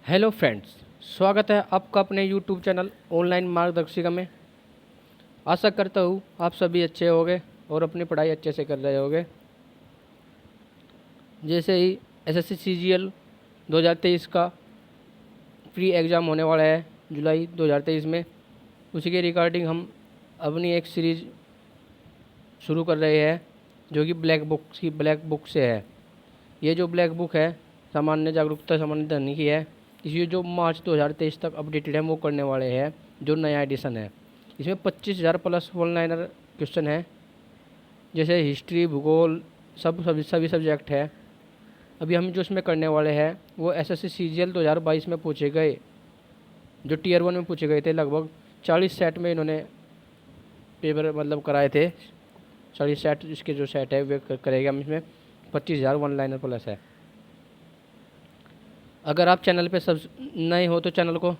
Hello friends, स्वागत है आपका अपने यूट्यूब चैनल ऑनलाइन मार्गदर्शिका में। आशा करता हूँ आप सभी अच्छे होंगे और अपनी पढ़ाई अच्छे से कर रहे होंगे। जैसे ही एसएससी सीजीएल 2023 का प्री एग्ज़ाम होने वाला है जुलाई 2023 में, उसी के रिगार्डिंग हम अपनी एक सीरीज़ शुरू कर रहे हैं जो कि ब्लैक बुक से है। ये जो ब्लैक बुक है सामान्य जागरूकता सामान्य ध्वनि की है। इसी जो मार्च 2023 तक अपडेटेड है वो करने वाले हैं, जो नया एडिशन है। इसमें 25,000 प्लस वन लाइनर क्वेश्चन है, जैसे हिस्ट्री, भूगोल, सभी सब्जेक्ट है। अभी हम जो इसमें करने वाले हैं वो एसएससी सीजीएल 2022 में पूछे गए, जो टीयर 1 में पूछे गए थे। लगभग 40 सेट में इन्होंने पेपर कराए थे। 40 सेट इसके जो सेट है वे करेगा हम इसमें। 25,000 वन लाइनर प्लस है। अगर आप चैनल पे सब नए हो तो चैनल को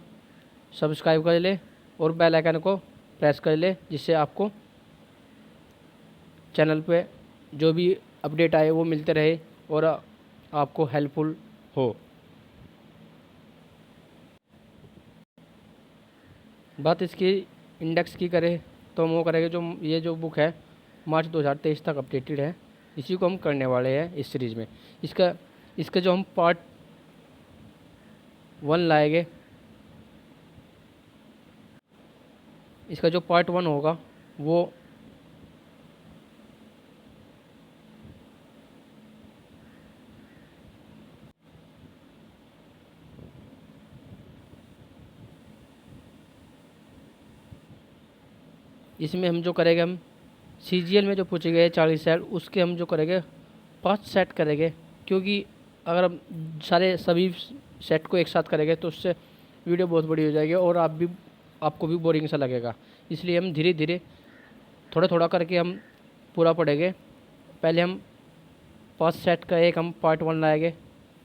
सब्सक्राइब कर ले और बेल आइकन को प्रेस कर ले, जिससे आपको चैनल पे जो भी अपडेट आए वो मिलते रहे और आपको हेल्पफुल हो। बात इसकी इंडेक्स की करें तो हम वो करेंगे, जो ये जो बुक है मार्च 2023 तक अपडेटेड है, इसी को हम करने वाले हैं इस सीरीज़ में। इसका इसका जो हम पार्ट 1 लाएंगे, इसका जो पार्ट 1 होगा वो इसमें हम जो करेंगे, हम सीजीएल में जो पूछे गए 40 सेट, उसके हम जो करेंगे 5 सेट करेंगे। क्योंकि अगर हम सभी सेट को एक साथ करेंगे तो उससे वीडियो बहुत बड़ी हो जाएगी और आपको भी बोरिंग सा लगेगा। इसलिए हम धीरे धीरे थोड़ा थोड़ा करके हम पूरा पढ़ेंगे। पहले हम 5 सेट का एक हम पार्ट 1 लाएंगे,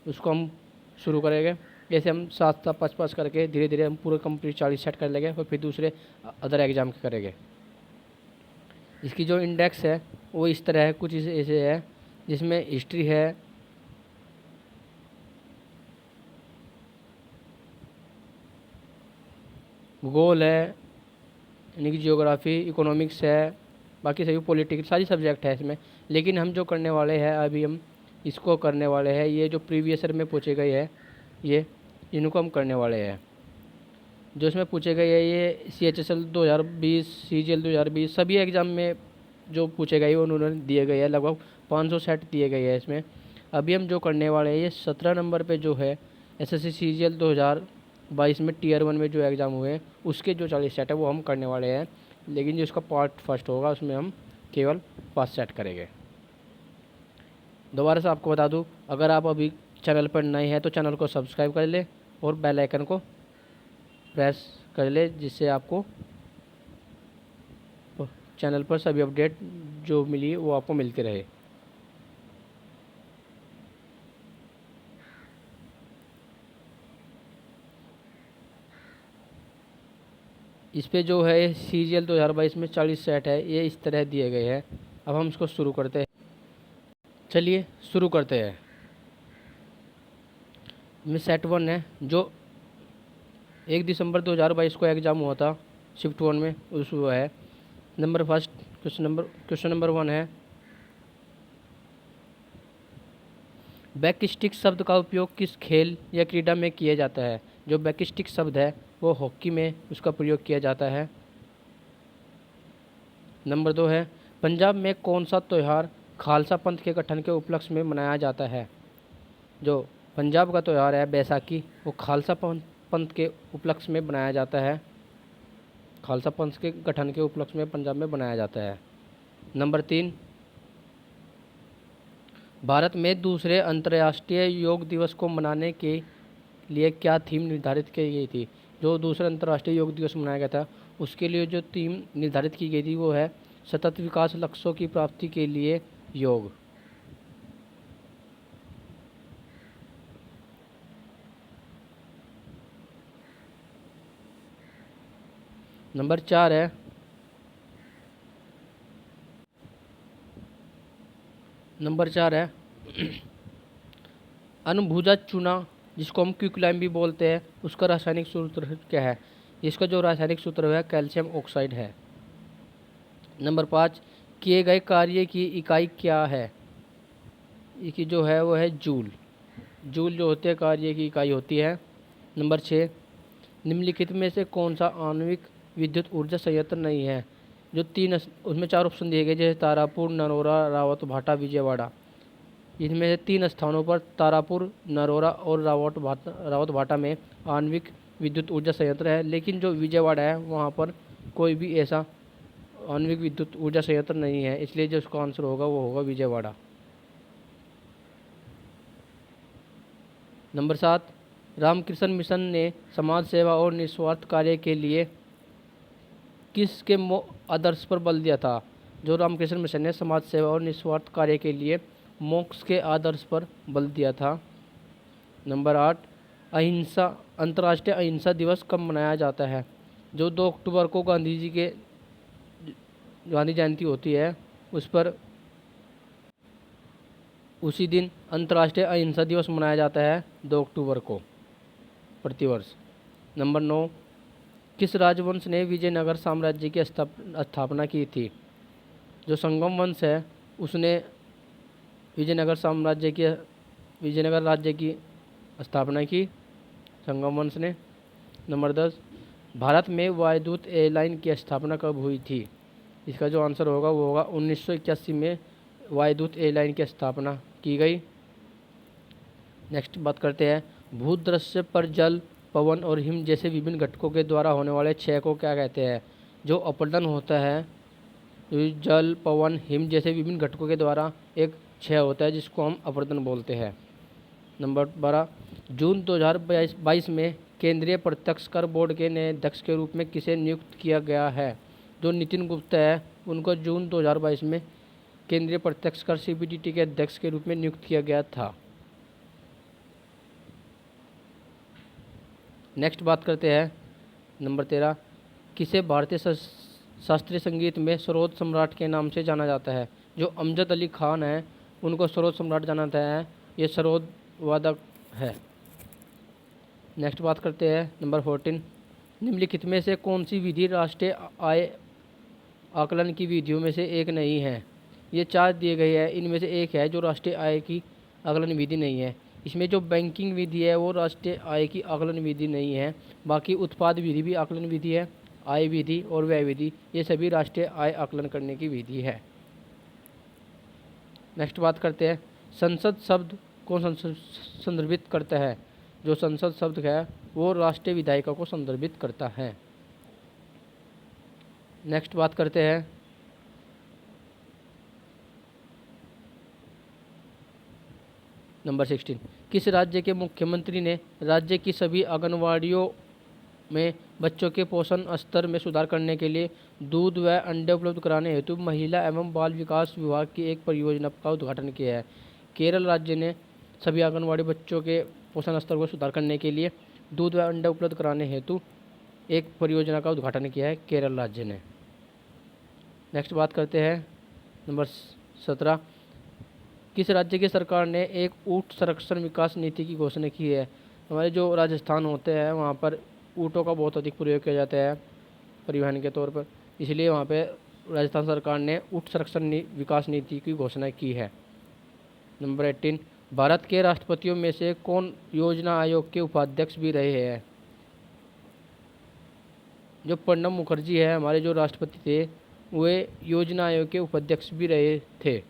उसको हम शुरू करेंगे। जैसे हम 7 5 करके धीरे धीरे हम पूरे कंप्लीट 40 सेट कर लेंगे और फिर दूसरे अदर एग्ज़ाम के करेंगे। इसकी जो इंडेक्स है वो इस तरह है, कुछ ऐसे है, जिसमें हिस्ट्री है, भूगोल है, यानी कि जियोग्राफी, इकोनॉमिक्स है, बाकी सभी पॉलिटिक्स, सारी सब्जेक्ट है इसमें। लेकिन हम जो करने वाले हैं अभी, हम इसको करने वाले हैं, ये जो प्रीवियस ईयर में पूछे गए हैं ये इनको हम करने वाले हैं। जो इसमें पूछे गए हैं ये CHSL 2020, CGL 2020 सभी एग्ज़ाम में जो पूछे गए उन्होंने दिए गए हैं। लगभग 500 सेट दिए गए हैं इसमें। अभी हम जो करने वाले हैं ये 17 नंबर पे जो है SSC CGL 2022 में टीयर 1 में जो एग्ज़ाम हुए हैं उसके जो 40 सेट है वो हम करने वाले हैं। लेकिन जो इसका पार्ट फर्स्ट होगा उसमें हम केवल 5 सेट करेंगे। दोबारा से आपको बता दूं, अगर आप अभी चैनल पर नए हैं तो चैनल को सब्सक्राइब कर ले और बेल आइकन को प्रेस कर ले, जिससे आपको चैनल पर सभी अपडेट जो मिली वो आपको मिलती रहे। इस पे जो है CGL 2022 में 40 सेट है, ये इस तरह दिए गए हैं। अब हम इसको शुरू करते हैं। चलिए शुरू करते हैं। में सेट 1 है, जो 1 दिसंबर 2022 को एग्ज़ाम हुआ था शिफ्ट 1 में, उस वो है। नंबर फर्स्ट क्वेश्चन नंबर 1 है, बैकस्टिक शब्द का उपयोग किस खेल या क्रीड़ा में किया जाता है? जो बैकस्टिक शब्द है वो हॉकी में उसका प्रयोग किया जाता है। नंबर 2 है, पंजाब में कौन सा त्यौहार खालसा पंथ के गठन के उपलक्ष्य में मनाया जाता है? जो पंजाब का त्यौहार है बैसाखी, वो खालसा पंथ के उपलक्ष्य में मनाया जाता है। खालसा पंथ के गठन के उपलक्ष्य में पंजाब में बनाया जाता है। नंबर 3, भारत में दूसरे अंतर्राष्ट्रीय योग दिवस को मनाने के लिए क्या थीम निर्धारित की गई थी? जो दूसरा अंतर्राष्ट्रीय योग दिवस मनाया गया था उसके लिए जो थीम निर्धारित की गई थी वो है सतत विकास लक्ष्यों की प्राप्ति के लिए योग। नंबर 4 है, अनुभुजा चूना जिसको हम क्विकलाइम भी बोलते हैं, उसका रासायनिक सूत्र क्या है? इसका जो रासायनिक सूत्र है कैल्शियम ऑक्साइड है। नंबर 5, किए गए कार्य की इकाई क्या है? इसकी जो है वो है जूल। जूल जो होते हैं कार्य की इकाई होती है। नंबर 6, निम्नलिखित में से कौन सा आणविक विद्युत ऊर्जा संयंत्र नहीं है? जो उसमें 4 ऑप्शन दिए गए, जैसे तारापुर, नरोरा, रावत भाटा, विजयवाड़ा। इनमें से 3 स्थानों पर तारापुर, नरोरा और रावत भाटा में आणविक विद्युत ऊर्जा संयंत्र है, लेकिन जो विजयवाड़ा है वहाँ पर कोई भी ऐसा आणविक विद्युत ऊर्जा संयंत्र नहीं है, इसलिए जो उसका आंसर होगा वो होगा विजयवाड़ा। नंबर 7, रामकृष्ण मिशन ने समाज सेवा और निस्वार्थ कार्य के लिए किसके आदर्श पर बल दिया था? जो रामकृष्ण मिशन ने समाज सेवा और निस्वार्थ कार्य के लिए मोक्ष के आदर्श पर बल दिया था। नंबर 8, अहिंसा अंतर्राष्ट्रीय अहिंसा दिवस कब मनाया जाता है? जो 2 अक्टूबर को गांधी जयंती होती है, उस पर उसी दिन अंतर्राष्ट्रीय अहिंसा दिवस मनाया जाता है 2 अक्टूबर को प्रतिवर्ष। नंबर 9, किस राजवंश ने विजयनगर साम्राज्य की स्थापना की थी? जो संगम वंश है उसने विजयनगर राज्य की स्थापना की, संगम वंश ने। नंबर 10, भारत में वायुदूत एयरलाइन की स्थापना कब हुई थी? इसका जो आंसर होगा वो होगा 1981 में वायुदूत एयरलाइन की स्थापना की गई। नेक्स्ट बात करते हैं, भूदृश्य पर जल, पवन और हिम जैसे विभिन्न घटकों के द्वारा होने वाले क्षय को क्या कहते हैं? जो अपरदन होता है, जल, पवन, हिम जैसे विभिन्न घटकों के द्वारा एक क्षय होता है, जिसको हम अपरदन बोलते हैं। नंबर 12, जून 2022 में केंद्रीय प्रत्यक्ष कर बोर्ड के नए अध्यक्ष के रूप में किसे नियुक्त किया गया है? जो नितिन गुप्ता है उनको जून 2022 में केंद्रीय प्रत्यक्ष कर सीबीडीटी के अध्यक्ष के रूप में नियुक्त किया गया था। नेक्स्ट बात करते हैं नंबर 13, किसे भारतीय शास्त्रीय संगीत में सरोद सम्राट के नाम से जाना जाता है? जो अमजद अली खान है उनको सरोद सम्राट जाना जाता है, ये सरोद वादक है। नेक्स्ट बात करते हैं नंबर 14, निम्नलिखित में से कौन सी विधि राष्ट्रीय आय आकलन की विधियों में से एक नहीं है? ये 4 दिए गए हैं, इनमें से एक है जो राष्ट्रीय आय की आकलन विधि नहीं है। इसमें जो बैंकिंग विधि है वो राष्ट्रीय आय की आकलन विधि नहीं है, बाकी उत्पाद विधि भी आकलन विधि है, आय विधि और व्यय विधि ये सभी राष्ट्रीय आय आकलन करने की विधि है। नेक्स्ट बात करते हैं, संसद शब्द कौन संदर्भित करता है? जो संसद शब्द है वो राष्ट्रीय विधायिका को संदर्भित करता है। नेक्स्ट बात करते हैं नंबर 16, किस राज्य के मुख्यमंत्री ने राज्य की सभी आंगनवाड़ियों में बच्चों के पोषण स्तर में सुधार करने के लिए दूध व अंडे उपलब्ध कराने हेतु महिला एवं बाल विकास विभाग की एक परियोजना का उद्घाटन किया है? केरल राज्य ने सभी आंगनवाड़ी बच्चों के पोषण स्तर को सुधार करने के लिए दूध व अंडे उपलब्ध कराने हेतु एक परियोजना का उद्घाटन किया है केरल राज्य ने। नेक्स्ट बात करते हैं नंबर 17, किस राज्य की सरकार ने एक ऊँट संरक्षण विकास नीति की घोषणा की है? हमारे जो राजस्थान होते हैं वहाँ पर ऊँटों का बहुत अधिक प्रयोग किया जाता है परिवहन के तौर पर, इसलिए वहाँ पे राजस्थान सरकार ने ऊँट संरक्षण विकास नीति की घोषणा की है। नंबर 18, भारत के राष्ट्रपतियों में से कौन योजना आयोग के उपाध्यक्ष भी रहे हैं? जो प्रणब मुखर्जी है हमारे जो राष्ट्रपति थे वे योजना आयोग के उपाध्यक्ष भी रहे थे।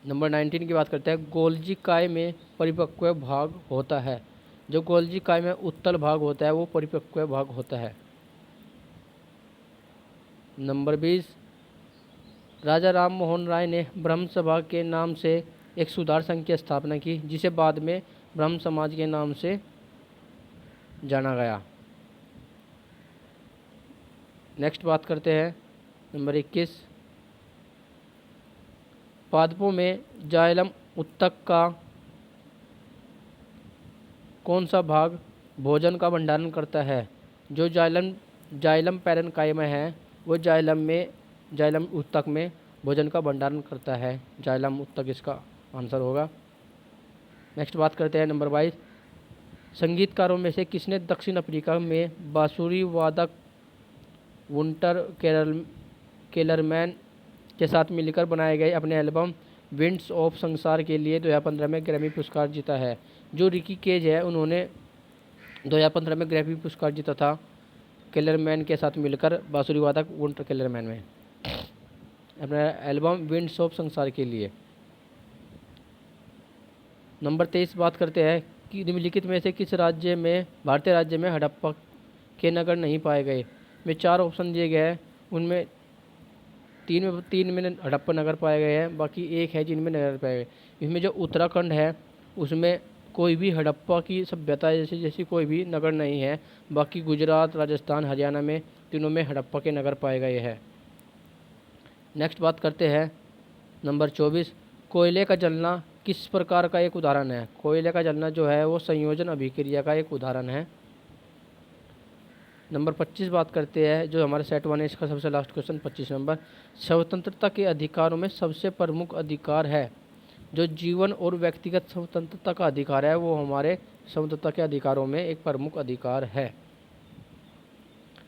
नंबर 19 की बात करते हैं, गोल्जी काय में परिपक्व भाग होता है? जो गोल्जी काय में उत्तल भाग होता है वो परिपक्व भाग होता है। नंबर 20, राजा राम मोहन राय ने ब्रह्म सभा के नाम से एक सुधार संघ की स्थापना की, जिसे बाद में ब्रह्म समाज के नाम से जाना गया। नेक्स्ट बात करते हैं नंबर 21, पादपों में जाइलम उत्तक का कौन सा भाग भोजन का भंडारण करता है? जो जाइलम पैरेन्काइमा है वो जाइलम उत्तक में भोजन का भंडारण करता है। जाइलम उत्तक इसका आंसर होगा। नेक्स्ट बात करते हैं नंबर 22, संगीतकारों में से किसने दक्षिण अफ्रीका में बांसुरी वादक वुंटर केलरमैन के साथ मिलकर बनाए गए अपने एल्बम विंड्स ऑफ संसार के लिए 2015 में ग्रैमी पुरस्कार जीता है? जो रिकी केज है, उन्होंने 2015 में ग्रैमी पुरस्कार जीता था केलरमैन के साथ मिलकर बांसुरी वादक वुंटर केलरमैन में अपने एल्बम विंड्स ऑफ संसार के लिए। नंबर 23 बात करते हैं कि निम्नलिखित में से किस राज्य में, भारतीय राज्य में हड़प्पा के नगर नहीं पाए गए? में 4 ऑप्शन दिए गए हैं, उनमें तीन में हड़प्पा नगर पाए गए हैं, बाकी एक है जिनमें नगर पाए गए। इसमें जो उत्तराखंड है उसमें कोई भी हड़प्पा की सभ्यता जैसी कोई भी नगर नहीं है। बाकी गुजरात, राजस्थान, हरियाणा में तीनों में हड़प्पा के नगर पाए गए हैं। नेक्स्ट बात करते हैं नंबर 24, कोयले का जलना किस प्रकार का एक उदाहरण है? कोयले का जलना जो है वो संयोजन अभिक्रिया का एक उदाहरण है। नंबर 25 बात करते हैं, जो हमारे सेट 1 है, इसका सबसे लास्ट क्वेश्चन 25 नंबर, स्वतंत्रता के अधिकारों में सबसे प्रमुख अधिकार है? जो जीवन और व्यक्तिगत स्वतंत्रता का अधिकार है वो हमारे स्वतंत्रता के अधिकारों में एक प्रमुख अधिकार है।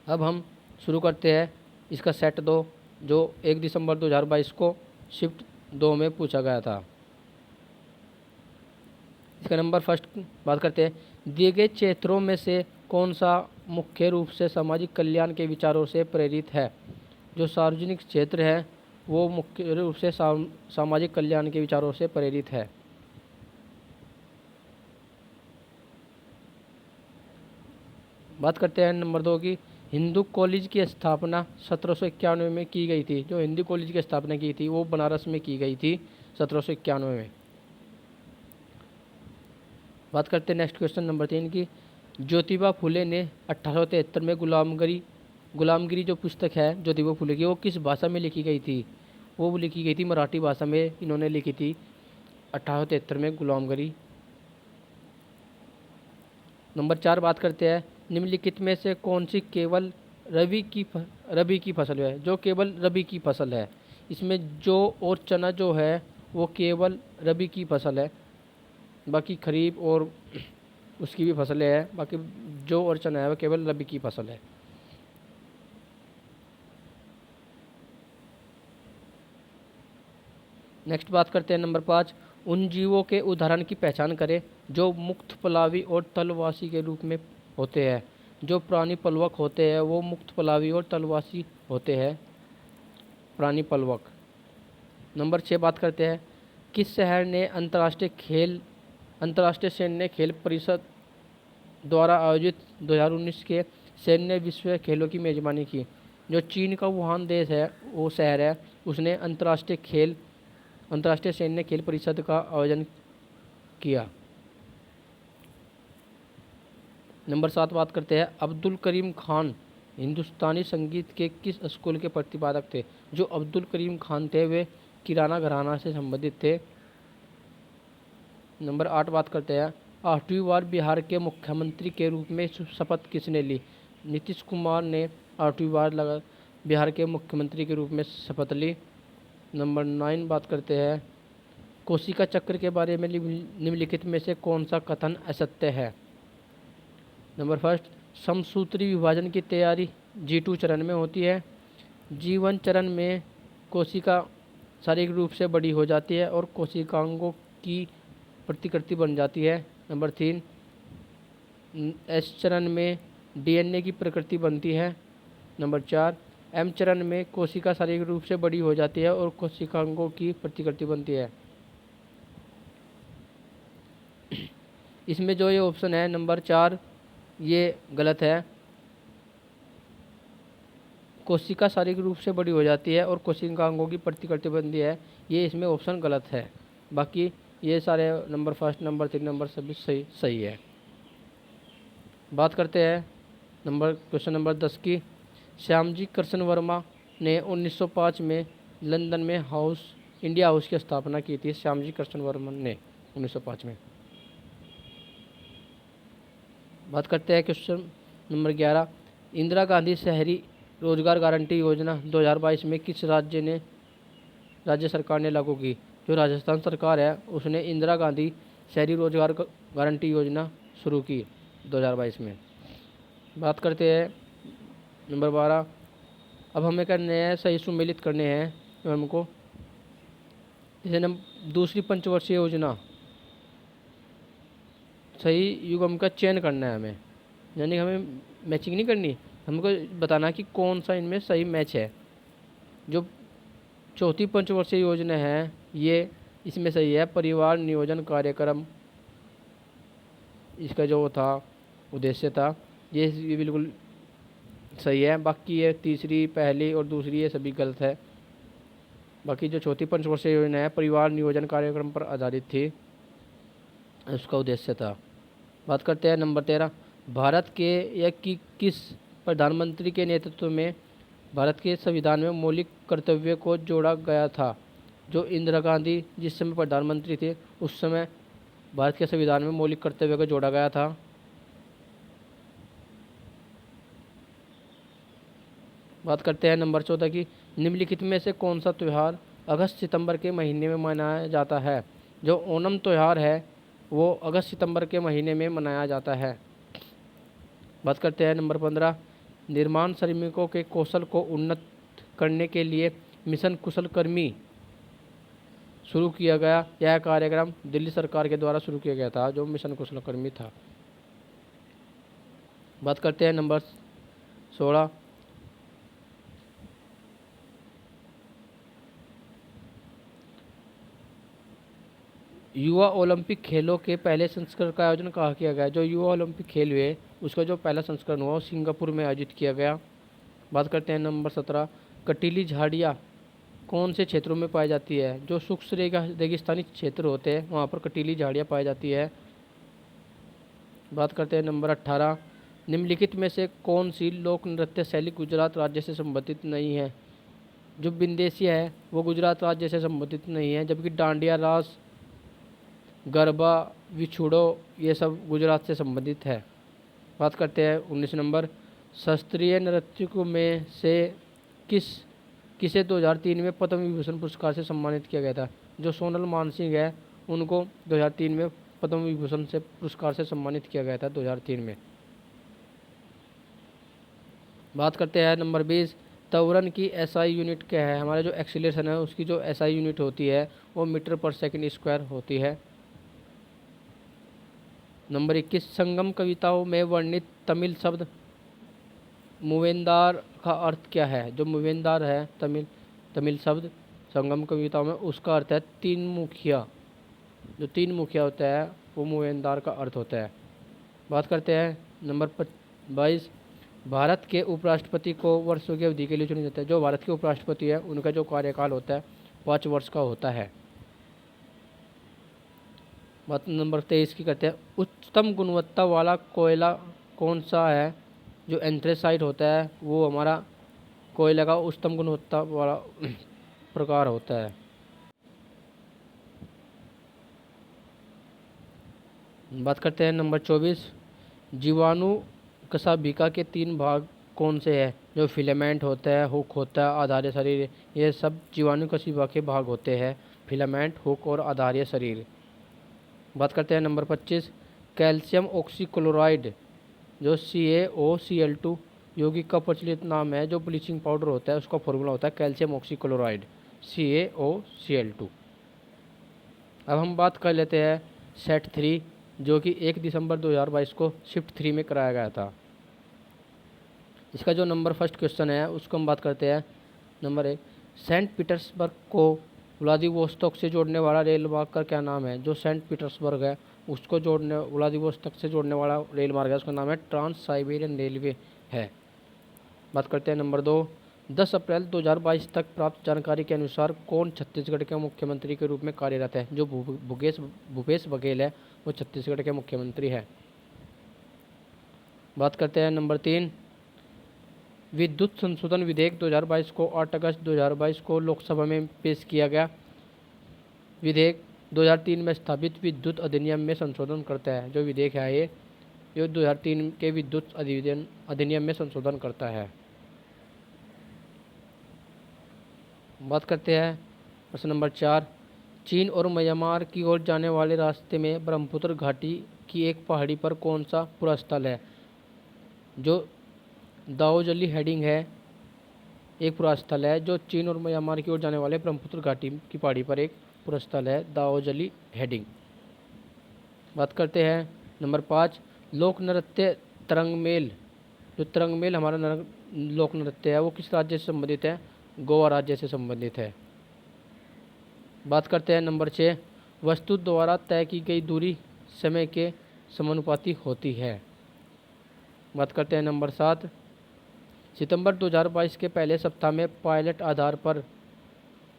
अब हम शुरू करते हैं इसका सेट 2, जो 1 दिसंबर 2022 को शिफ्ट 2 में पूछा गया था। इसका नंबर फर्स्ट बात करते हैं, दिए गए क्षेत्रों में से कौन सा मुख्य रूप से सामाजिक कल्याण के विचारों से प्रेरित है? जो सार्वजनिक क्षेत्र है वो मुख्य रूप से सामाजिक कल्याण के विचारों से प्रेरित है। बात करते हैं नंबर 2 की, हिंदू कॉलेज की स्थापना 1791 में की गई थी। जो हिंदू कॉलेज की स्थापना की थी वो बनारस में की गई थी 1791 में। बात करते हैं नेक्स्ट क्वेश्चन नंबर 3 की, ज्योतिबा फुले ने 1873 में गुलामगिरी जो पुस्तक है ज्योतिबा फुले की, वो किस भाषा में लिखी गई थी? वो लिखी गई थी मराठी भाषा में, इन्होंने लिखी थी 1873 में गुलामगिरी। नंबर 4 बात करते हैं, निम्नलिखित में से कौन सी केवल रबी की फसल है? जो केवल रबी की फसल है, इसमें जौ और चना जो है वो केवल रबी की फसल है, बाकी खरीफ और उसकी भी फसलें हैं, बाकी जौ और चना है वो केवल रबी की फसल है। नेक्स्ट बात करते हैं नंबर 5, उन जीवों के उदाहरण की पहचान करें जो मुक्त पलावी और तलवासी के रूप में होते हैं। जो प्राणी पलवक होते हैं वो मुक्त पलावी और तलवासी होते हैं, प्राणी पलवक। नंबर 6 बात करते हैं, किस शहर ने अंतर्राष्ट्रीय सैन्य खेल परिषद द्वारा आयोजित 2019 के सैन्य विश्व खेलों की मेजबानी की? जो चीन का वुहान देश है, वो शहर है, उसने अंतर्राष्ट्रीय सैन्य खेल परिषद का आयोजन किया। नंबर 7 बात करते हैं, अब्दुल करीम खान हिंदुस्तानी संगीत के किस स्कूल के प्रतिपादक थे? जो अब्दुल करीम खान थे वे किराना घराना से संबंधित थे। नंबर 8 बात करते हैं, 8वीं बार बिहार के मुख्यमंत्री के रूप में शपथ किसने ली? नीतीश कुमार ने 8वीं बार बिहार के मुख्यमंत्री के रूप में शपथ ली। नंबर 9 बात करते हैं, कोशिका चक्र के बारे में निम्नलिखित में से कौन सा कथन असत्य है? नंबर फर्स्ट, समसूत्री विभाजन की तैयारी G2 चरण में होती है। G1 चरण में कोशिका शारीरिक रूप से बड़ी हो जाती है और कोशिकांगों की प्रतिकृति बन जाती है। नंबर 3, S चरण में DNA की प्रकृति बनती है। नंबर 4, M चरण में कोशिका शारीरिक रूप से बड़ी हो जाती है और कोशिकांगों की प्रतिकृति बनती है। इसमें जो ये ऑप्शन है नंबर 4 ये गलत है। कोशिका शारीरिक रूप से बड़ी हो जाती है और कोशिकांगों की प्रतिकृति बनती है, ये इसमें ऑप्शन गलत है। बाकी ये सारे नंबर फर्स्ट, नंबर 3 नंबर सभी सही है। बात करते हैं क्वेश्चन नंबर 10 की, श्यामजी कृष्ण वर्मा ने 1905 में लंदन में इंडिया हाउस की स्थापना की थी। श्यामजी कृष्ण वर्मा ने 1905 में। बात करते हैं क्वेश्चन नंबर 11, इंदिरा गांधी शहरी रोजगार गारंटी योजना 2022 में किस राज्य सरकार ने लागू की? जो राजस्थान सरकार है उसने इंदिरा गांधी शहरी रोजगार गारंटी योजना शुरू की 2022 में। बात करते हैं नंबर 12। अब हमें करने हैं सही सुमेलित करने हैं एवं को, जैसे दूसरी पंचवर्षीय योजना सही युग्म का चयन करना है हमें, यानी हमें मैचिंग नहीं करनी, हमको बताना कि कौन सा इनमें सही मैच है। जो चौथी पंचवर्षीय योजना है ये इसमें सही है परिवार नियोजन कार्यक्रम, इसका जो था उद्देश्य था ये बिल्कुल सही है। बाकी ये तीसरी, पहली और दूसरी ये सभी गलत है। बाकी जो चौथी पंचवर्षीय योजना है परिवार नियोजन कार्यक्रम पर आधारित थी, उसका उद्देश्य था। बात करते हैं नंबर 13। भारत के या किस प्रधानमंत्री के नेतृत्व में भारत के संविधान में मौलिक कर्तव्य को जोड़ा गया था। जो इंदिरा गांधी जिस समय प्रधानमंत्री थे उस समय भारत के संविधान में मौलिक कर्तव्य को जोड़ा गया था। बात करते हैं नंबर 14 की, निम्नलिखित में से कौन सा त्यौहार अगस्त सितंबर के महीने में मनाया जाता है। जो ओणम त्यौहार है वो अगस्त सितंबर के महीने में मनाया जाता है। बात करते हैं नंबर 15। निर्माण श्रमिकों के कौशल को उन्नत करने के लिए मिशन कुशलकर्मी शुरू किया गया। यह कार्यक्रम दिल्ली सरकार के द्वारा शुरू किया गया था, जो मिशन कुशलकर्मी था। बात करते हैं नंबर 16। युवा ओलंपिक खेलों के पहले संस्करण का आयोजन कहाँ किया गया। जो युवा ओलंपिक खेल हुए उसका जो पहला संस्करण हुआ वो सिंगापुर में आयोजित किया गया। बात करते हैं नंबर 17। कटीली झाड़ियाँ कौन से क्षेत्रों में पाई जाती है। जो शुष्क रेगिस्तानी क्षेत्र होते हैं वहाँ पर कटीली झाड़ियाँ पाई जाती है। बात करते हैं नंबर 18। निम्नलिखित में से कौन सी लोक नृत्य शैली गुजरात राज्य से संबंधित नहीं है। जो बिंदेसिया है वो गुजरात राज्य से संबंधित नहीं है, जबकि डांडिया रास, गरबा, विछुड़ो ये सब गुजरात से संबंधित है। बात करते हैं 19 नंबर। शास्त्रीय नृत्यों में से किसे 2003 में पद्म विभूषण पुरस्कार से सम्मानित किया गया था। जो सोनल मानसिंह है उनको 2003 में पद्म विभूषण से पुरस्कार से सम्मानित किया गया था 2003 में। बात करते हैं नंबर 20। त्वरण की एसआई यूनिट क्या है। हमारा जो एक्सीलरेशन है उसकी जो एसआई यूनिट होती है वो मीटर पर सेकंड स्क्वायर होती है। नंबर 21। संगम कविताओं में वर्णित तमिल शब्द मुवेंदार का अर्थ क्या है। जो मुवेंदार है तमिल शब्द संगम कविताओं में उसका अर्थ है तीन मुखिया। जो तीन मुखिया होता है वो मुवेंदार का अर्थ होता है। बात करते हैं नंबर 22। भारत के उपराष्ट्रपति को वर्षों की अवधि के लिए चुना जाता है। जो भारत के उपराष्ट्रपति है उनका जो कार्यकाल होता है 5 वर्ष का होता है। बात नंबर 23 की करते हैं। उच्चतम गुणवत्ता वाला कोयला कौन सा है। जो एंथ्रेसाइट होता है वो हमारा कोयला का उच्चतम गुणवत्ता वाला प्रकार होता है। बात करते हैं नंबर 24। जीवाणु कशाभिका के 3 भाग कौन से हैं। जो फिलामेंट होता है, हुक होता है, आधार्य शरीर, ये सब जीवाणु कशिका के भाग होते हैं। फिलामेंट, हुक और आधार्य शरीर। बात करते हैं नंबर 25। कैल्शियम ऑक्सीक्लोराइड जो CaOCl2 यौगिक का प्रचलित नाम है। जो ब्लीचिंग पाउडर होता है उसका फॉर्मूला होता है कैल्शियम ऑक्सीक्लोराइड CaOCl2। अब हम बात कर लेते हैं सेट 3 जो कि 1 दिसंबर 2022 को शिफ्ट 3 में कराया गया था। इसका जो नंबर फर्स्ट क्वेश्चन है उसको हम बात करते हैं। नंबर 1। सेंट पीटर्सबर्ग को व्लादिवोस्तोक से जोड़ने वाला रेल मार्ग का क्या नाम है। जो सेंट पीटर्सबर्ग है उसको जोड़ने व्लादिवोस्तोक से जोड़ने वाला रेल मार्ग है उसका नाम है ट्रांस साइबेरियन रेलवे है। बात करते हैं नंबर 2। 10 अप्रैल 2022 तक प्राप्त जानकारी के अनुसार कौन छत्तीसगढ़ के मुख्यमंत्री के रूप में कार्यरत है। जो भूपेश बघेल है वो छत्तीसगढ़ के मुख्यमंत्री है। बात करते हैं नंबर 3। विद्युत संशोधन विधेयक 2022 को 8 अगस्त 2022 को लोकसभा में पेश किया गया। विधेयक 2003 में स्थापित विद्युत अधिनियम में संशोधन करता है। जो विधेयक है ये 2003 के विद्युत अधिनियम में संशोधन करता है। बात करते हैं प्रश्न नंबर 4। चीन और म्यांमार की ओर जाने वाले रास्ते में ब्रह्मपुत्र घाटी की एक पहाड़ी पर कौन सा पूरा स्थल है? जो दाओजली हेडिंग है एक पूरा स्थल है जो चीन और म्यांमार की ओर जाने वाले ब्रह्मपुत्र घाटी की पहाड़ी पर एक पूरा स्थल है, दाओजली हेडिंग। बात करते हैं नंबर 5, लोक नृत्य तरंगमेल। जो तरंगमेल हमारा लोक नृत्य है वो किस राज्य से संबंधित है? गोवा राज्य से संबंधित है। बात करते हैं नंबर 6, वस्तु द्वारा तय की गई दूरी समय के समानुपाती होती है। बात करते हैं नंबर 7, सितंबर 2022 के पहले सप्ताह में पायलट आधार पर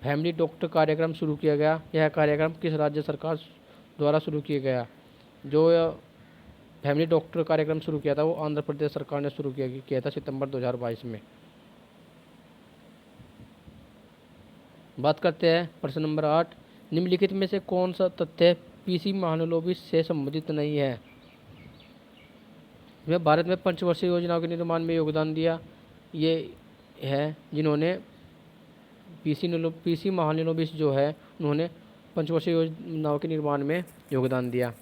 फैमिली डॉक्टर कार्यक्रम शुरू किया गया। यह कार्यक्रम किस राज्य सरकार द्वारा शुरू किया गया? जो फैमिली डॉक्टर कार्यक्रम शुरू किया था वो आंध्र प्रदेश सरकार ने शुरू किया था सितंबर 2022 में। बात करते हैं प्रश्न नंबर 8, निम्नलिखित में से कौन सा तथ्य पीसी महालनोबिस से संबंधित नहीं है? इसमें भारत में पंचवर्षीय योजनाओं के निर्माण में योगदान दिया ये है जिन्होंने पीसी महालनोबिस जो है उन्होंने पंचवर्षीय योजनाओं के निर्माण में योगदान दिया।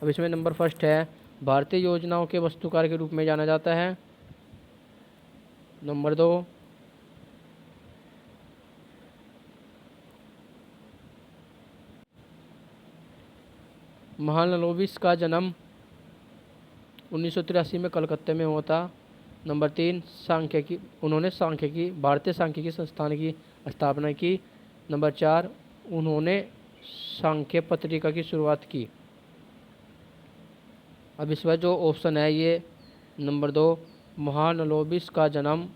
अब इसमें नंबर फर्स्ट है, भारतीय योजनाओं के वस्तुकार के रूप में जाना जाता है। नंबर 2, महालनोबिस का जन्म 1983 में कलकत्ते में हुआ था। नंबर 3, सांख्यिकी भारतीय सांख्यिकी संस्थान की स्थापना की। नंबर 4, उन्होंने सांख्य पत्रिका की शुरुआत की। अब इसमें जो ऑप्शन है ये नंबर 2, महालनोबिस का जन्म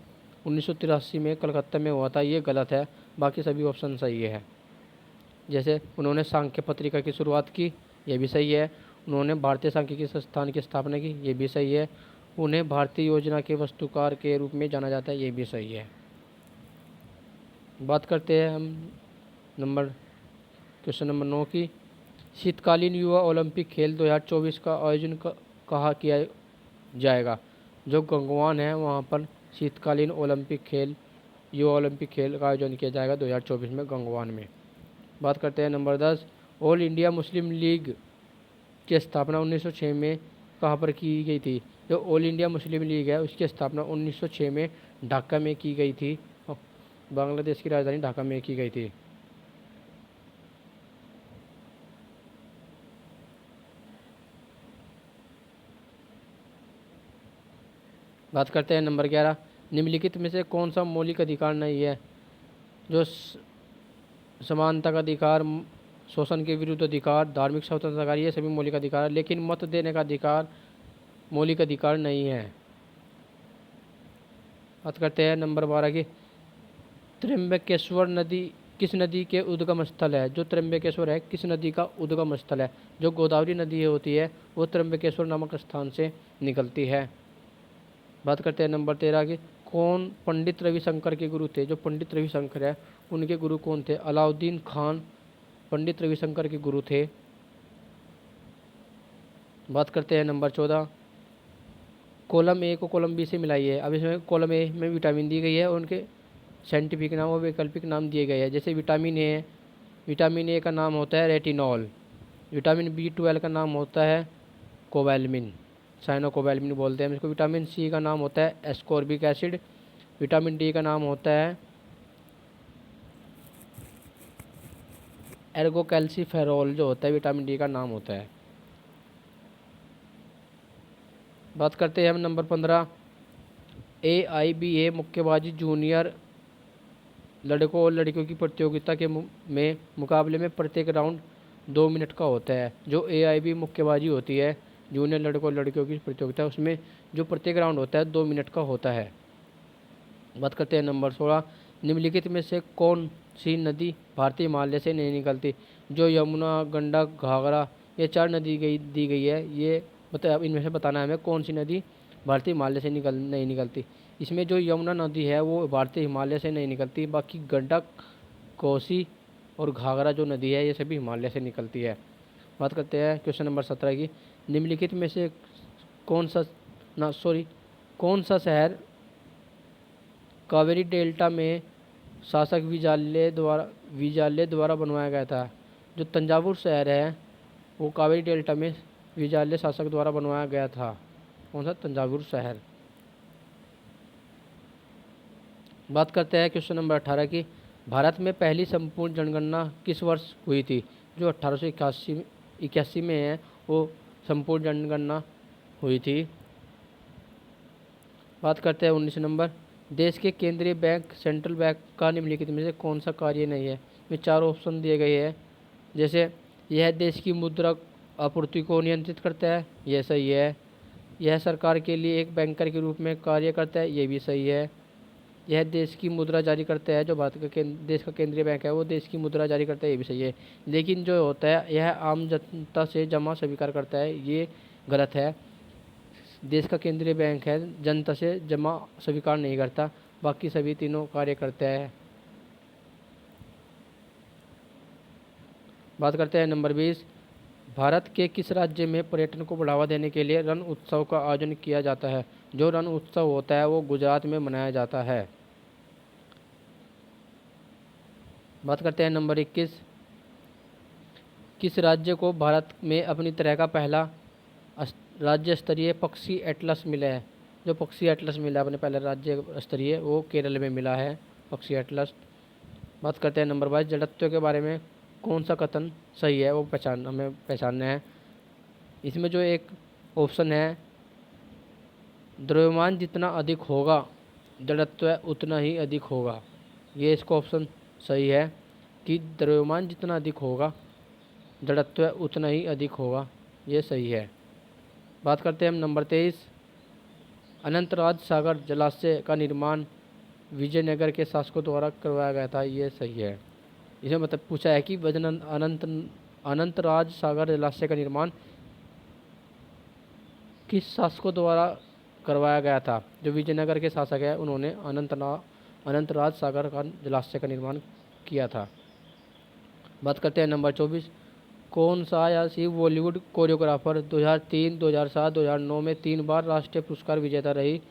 1983 में कलकत्ता में हुआ था, ये गलत है। बाकी सभी ऑप्शन सही है। जैसे उन्होंने सांख्य पत्रिका की शुरुआत की, ये भी सही है। उन्होंने भारतीय सांख्यिकी संस्थान की स्थापना की, ये भी सही है। उन्हें भारतीय योजना के वस्तुकार के रूप में जाना जाता है, ये भी सही है। बात करते हैं हम क्वेश्चन नंबर 9 की। शीतकालीन युवा ओलंपिक खेल 2024 का आयोजन कहाँ किया जाएगा? जो गंगवान है वहाँ पर शीतकालीन युवा ओलंपिक खेल का आयोजन किया जाएगा 2024 में गंगवान में। बात करते हैं number 10, all India Muslim league की स्थापना 1906 में कहाँ पर की गई थी? जो ऑल इंडिया मुस्लिम लीग है उसकी स्थापना 1906 में ढाका में की गई थी। बांग्लादेश की राजधानी ढाका में की गई थी। बात करते हैं नंबर 11, निम्नलिखित में से कौन सा मौलिक अधिकार नहीं है? जो समानता का अधिकार, शोषण के विरुद्ध अधिकार, धार्मिक स्वतंत्रता, ये सभी मौलिक अधिकार है, लेकिन मत देने का अधिकार मौलिक अधिकार नहीं है। बात करते हैं नंबर 12 की। त्र्यंबकेश्वर नदी किस नदी के उद्गम स्थल है? जो त्र्यंबकेश्वर है किस नदी का उद्गम स्थल है? जो गोदावरी नदी होती है वो त्र्यंबकेश्वर नामक स्थान से निकलती है। बात करते हैं नंबर 13 की। कौन पंडित रविशंकर के गुरु थे? जो पंडित रविशंकर है उनके गुरु कौन थे? अलाउद्दीन खान पंडित रविशंकर के गुरु थे। बात करते हैं नंबर 14, कॉलम ए को कॉलम बी से मिलाइए। अब इसमें कॉलम ए में विटामिन दी गई है और उनके साइंटिफिक नाम और वैकल्पिक नाम दिए गए हैं। जैसे विटामिन ए का नाम होता है रेटिनॉल। विटामिन B12 का नाम होता है कोवैलमिन, साइनोकोवैलमिन बोलते हैं इसको। विटामिन सी का नाम होता है एस्कॉर्बिक एसिड। विटामिन डी का नाम होता है एर्गोकैल्सिफेरॉल, जो होता है विटामिन डी का नाम होता है। बात करते हैं हम नंबर 15, AIBA मुक्केबाजी जूनियर लड़कों और लड़कियों की प्रतियोगिता के में मुकाबले में प्रत्येक राउंड 2 मिनट का होता है। जो AIB मुक्केबाजी होती है जूनियर लड़कों और लड़कियों की प्रतियोगिता, उसमें जो प्रत्येक राउंड होता है 2 मिनट का होता है। बात करते हैं नंबर 16, निम्नलिखित में से कौन सी नदी भारतीय हिमालय से नहीं निकलती? जो यमुना, गंडक, घाघरा, ये 4 नदी दी गई है, ये इनमें से बताना है हमें कौन सी नदी भारतीय हिमालय से नहीं निकलती। इसमें जो यमुना नदी है वो भारतीय हिमालय से नहीं निकलती, बाकी गंडक, कोसी और घाघरा जो नदी है ये सभी हिमालय से निकलती है। बात करते हैं क्वेश्चन नंबर 17 की। निम्नलिखित में से कौन सा शहर कावेरी डेल्टा में शासक विजाल्य द्वारा बनवाया गया था? जो तंजावुर शहर है वो कावेरी डेल्टा में विजाल्य शासक द्वारा बनवाया गया था? कौन सा? तंजावुर शहर। बात करते हैं क्वेश्चन नंबर 18 की। भारत में पहली संपूर्ण जनगणना किस वर्ष हुई थी? जो 1881 में है वो संपूर्ण जनगणना हुई थी। बात करते हैं 19 नंबर। देश के केंद्रीय बैंक सेंट्रल बैंक का निम्नलिखित में से कौन सा कार्य नहीं है? में 4 ऑप्शन दिए गए हैं। जैसे यह देश की मुद्रा आपूर्ति को नियंत्रित करता है, यह सही है। यह सरकार के लिए एक बैंकर के रूप में कार्य करता है, ये भी सही है। यह देश की मुद्रा जारी करता है, जो भारत का देश का केंद्रीय बैंक है वो देश की मुद्रा जारी करता है, ये भी सही है। लेकिन जो होता है यह आम जनता से जमा स्वीकार करता है, ये गलत है। देश का केंद्रीय बैंक है, जनता से जमा स्वीकार नहीं करता, बाकी सभी तीनों कार्य करते हैं। बात करते हैं नंबर 20। भारत के किस राज्य में पर्यटन को बढ़ावा देने के लिए रण उत्सव का आयोजन किया जाता है? जो रण उत्सव होता है वो गुजरात में मनाया जाता है। बात करते हैं नंबर 21। किस राज्य को भारत में अपनी तरह का पहला राज्य स्तरीय पक्षी एटलस मिला है? जो पक्षी एटलस मिला है अपने पहले राज्य स्तरीय, वो केरल में मिला है, पक्षी एटलस। बात करते हैं नंबर 22। जड़त्व के बारे में कौन सा कथन सही है वो हमें पहचानना है। इसमें जो एक ऑप्शन है, द्रव्यमान जितना अधिक होगा जड़त्व उतना ही अधिक होगा, ये इसका ऑप्शन सही है कि द्रव्यमान जितना अधिक होगा जड़त्व उतना ही अधिक होगा, ये सही है। बात करते हैं हम नंबर 23। अनंतराज सागर जलाशय का निर्माण विजयनगर के शासकों द्वारा करवाया गया था, ये सही है। इसमें मतलब पूछा है कि अनंतराज सागर जलाशय का निर्माण किस शासकों द्वारा करवाया गया था? जो विजयनगर के शासक है उन्होंने अनंतराज सागर का जलाशय का निर्माण किया था। बात करते हैं नंबर 24। कौन सा यासी बॉलीवुड कोरियोग्राफर 2003, 2007, 2009 में 3 बार राष्ट्रीय पुरस्कार विजेता रही?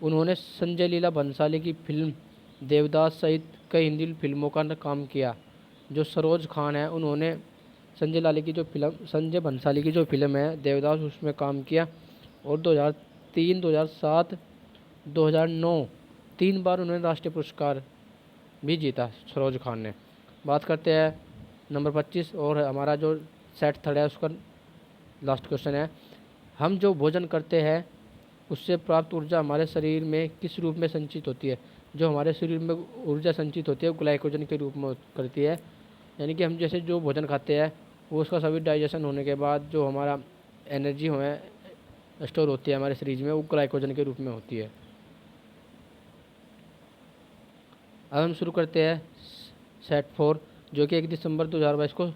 उन्होंने संजय लीला भंसाली की फिल्म देवदास सहित कई हिंदी फिल्मों का काम किया। जो सरोज खान है उन्होंने संजय भंसाली की जो फिल्म है देवदास उसमें काम किया, और 2003, 2007, 2009 3 बार उन्होंने राष्ट्रीय पुरस्कार भी जीता सरोज खान ने। बात करते हैं नंबर 25 और हमारा जो सेट थर्ड है उसका लास्ट क्वेश्चन है। हम जो भोजन करते हैं उससे प्राप्त ऊर्जा हमारे शरीर में किस रूप में संचित होती है? जो हमारे शरीर में ऊर्जा संचित होती है वो ग्लाइकोजन के रूप में करती है। यानी कि हम जैसे जो भोजन खाते हैं वो उसका सभी डाइजेशन होने के बाद जो हमारा एनर्जी हमें स्टोर होती है हमारे शरीर में, वो ग्लाइकोजन के रूप में होती है। अब हम शुरू करते हैं सेट 4, जो कि 1 दिसंबर 2022 को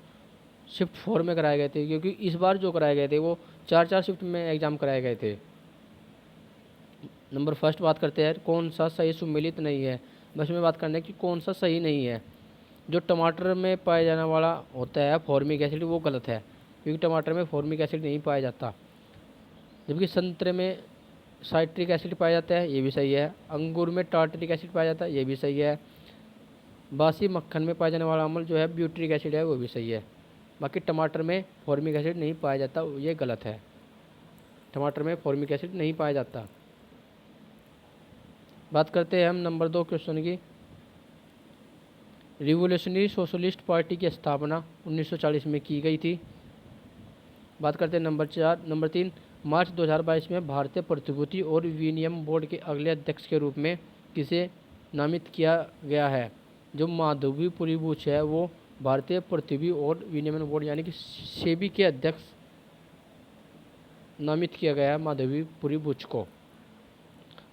शिफ्ट 4 में कराए गए थे, क्योंकि इस बार जो कराए गए थे वो 4 शिफ्ट में एग्ज़ाम कराए गए थे। नंबर फर्स्ट बात करते हैं कौन सा सही सुमेलित नहीं है। बस में बात करना है कि कौन सा सही नहीं है। जो टमाटर में पाया जाने वाला होता है फॉर्मिक एसिड, वो गलत है, क्योंकि टमाटर में फॉर्मिक एसिड नहीं पाया जाता। जबकि संतरे में साइट्रिक एसिड पाया जाता है, ये भी सही है। अंगूर में टार्टरिक एसिड पाया जाता है, ये भी सही है। बासी मक्खन में पाया जाने वाला अम्ल जो है ब्यूटरिक एसिड है, वो भी सही है। बाकी टमाटर में फॉर्मिक एसिड नहीं पाया जाता, ये गलत है। टमाटर में फॉर्मिक एसिड नहीं पाया जाता। बात करते हैं हम नंबर 2 क्वेश्चन की। रिवोल्यूशनरी सोशलिस्ट पार्टी की स्थापना 1940 में की गई थी। बात करते हैं नंबर 3। मार्च 2022 में भारतीय प्रतिभूति और विनिमय बोर्ड के अगले अध्यक्ष के रूप में किसे नामित किया गया है? जो माधवीपुरी बुच है वो भारतीय प्रतिभूति और विनिमय बोर्ड यानी कि सेबी के अध्यक्ष नामित किया गया है माधवीपुरी बुच को।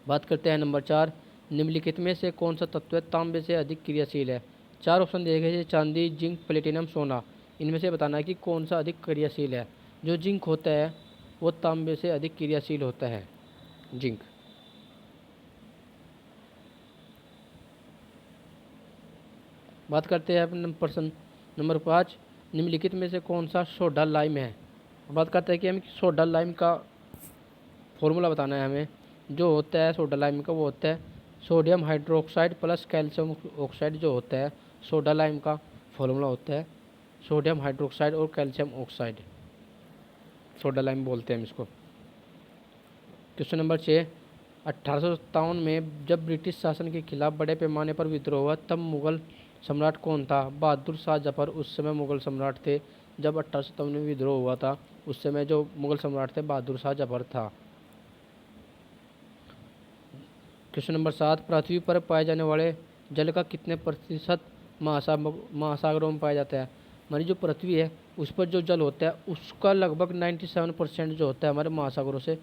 बात करते हैं नंबर 4। निम्नलिखित में से कौन सा तत्व तांबे से अधिक क्रियाशील है? 4 ऑप्शन दिए गए हैं, चांदी, जिंक, प्लेटिनम, सोना। इनमें से बताना है कि कौन सा अधिक क्रियाशील है। जो जिंक होता है वो तांबे से अधिक क्रियाशील होता है, जिंक। बात करते हैं अपने प्रश्न नंबर 5। निम्नलिखित में से कौन सा सोडा लाइम है? बात करते हैं कि हमें सोडा लाइम का फॉर्मूला बताना है हमें। जो होता है सोडा लाइम का वो होता है sodium hydroxide plus calcium oxide. जो होता है सोडा लाइम का फॉर्मूला होता है सोडियम हाइड्रोक्साइड और कैल्शियम ऑक्साइड। सोडा लाइम बोलते हैं हम इसको। क्वेश्चन नंबर 6, 1857 में जब ब्रिटिश शासन के खिलाफ बड़े पैमाने पर विद्रोह हुआ तब मुगल सम्राट कौन था? बहादुर शाह जफर उस समय मुगल सम्राट थे। जब 1857 में विद्रोह हुआ था उस समय जो मुगल सम्राट थे बहादुर शाह जफर था। क्वेश्चन नंबर 7, पृथ्वी पर पाए जाने वाले जल का कितने प्रतिशत महासागरों में पाया जाता है? हमारी जो पृथ्वी है उस पर जो जल होता है उसका लगभग 97% जो होता है हमारे महासागरों से